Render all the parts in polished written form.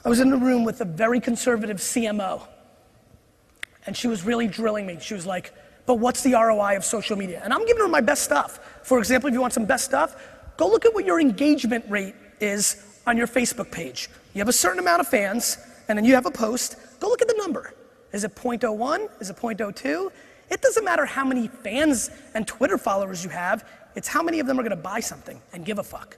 I was in the room with a very conservative CMO, and she was really drilling me. She was like, but what's the ROI of social media? And I'm giving her my best stuff. For example, if you want some best stuff, go look at what your engagement rate is on your Facebook page. You have a certain amount of fans, and then you have a post. Go look at the number. Is it 0.01? Is it 0.02? It doesn't matter how many fans and Twitter followers you have, it's how many of them are gonna buy something and give a fuck.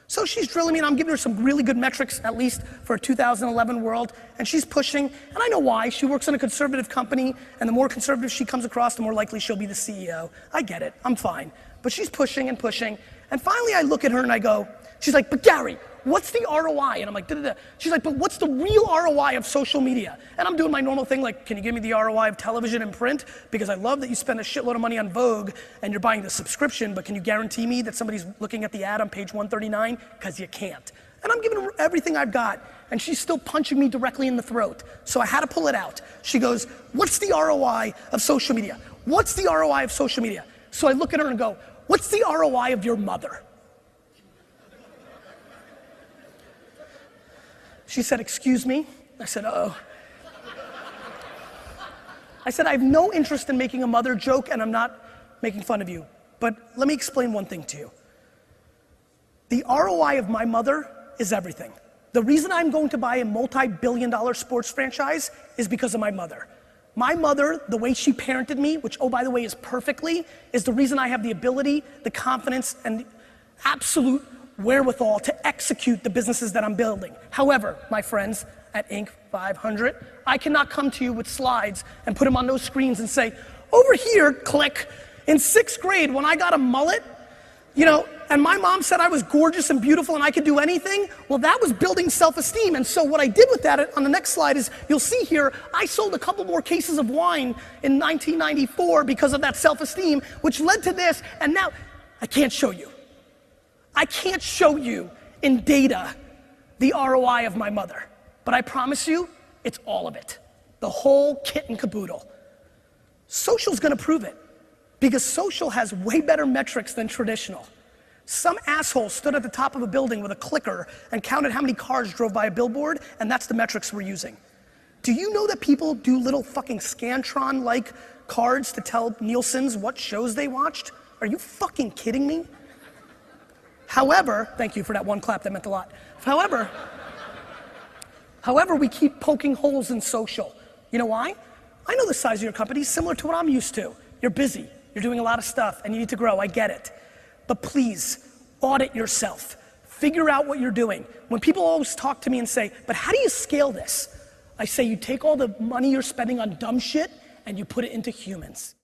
So she's drilling me and I'm giving her some really good metrics, at least for a 2011 world, and she's pushing, and I know why. She works in a conservative company, and the more conservative she comes across, the more likely she'll be the CEO. I get it, I'm fine. But she's pushing and pushing, and finally I look at her and I go, she's like, but Gary, what's the ROI? And I'm like, da-da-da. She's like, but what's the real ROI of social media? And I'm doing my normal thing, like, can you give me the ROI of television and print? Because I love that you spend a shitload of money on Vogue and you're buying the subscription, but can you guarantee me that somebody's looking at the ad on page 139? Because you can't. And I'm giving her everything I've got, and she's still punching me directly in the throat. So I had to pull it out. She goes, what's the ROI of social media? What's the ROI of social media? So I look at her and go, what's the ROI of your mother? She said, excuse me? I said, uh-oh. I said, I have no interest in making a mother joke, and I'm not making fun of you. But let me explain one thing to you. The ROI of my mother is everything. The reason I'm going to buy a multi-billion-dollar sports franchise is because of my mother. My mother, the way she parented me, which, oh, by the way, is perfectly, is the reason I have the ability, the confidence, and the absolute wherewithal to execute the businesses that I'm building. However, my friends at Inc. 500, I cannot come to you with slides and put them on those screens and say, over here, click, in 6th grade when I got a mullet, you know, and my mom said I was gorgeous and beautiful and I could do anything, well, that was building self-esteem. And so what I did with that on the next slide is, you'll see here, I sold a couple more cases of wine in 1994 because of that self-esteem, which led to this, and now I can't show you. I can't show you in data the ROI of my mother, but I promise you, it's all of it. The whole kit and caboodle. Social's gonna prove it, because social has way better metrics than traditional. Some asshole stood at the top of a building with a clicker and counted how many cars drove by a billboard, and that's the metrics we're using. Do you know that people do little fucking Scantron-like cards to tell Nielsen's what shows they watched? Are you fucking kidding me? However, thank you for that one clap, that meant a lot. However, we keep poking holes in social. You know why? I know the size of your company is similar to what I'm used to. You're busy, you're doing a lot of stuff, and you need to grow, I get it. But please, audit yourself. Figure out what you're doing. When people always talk to me and say, but how do you scale this? I say, you take all the money you're spending on dumb shit and you put it into humans.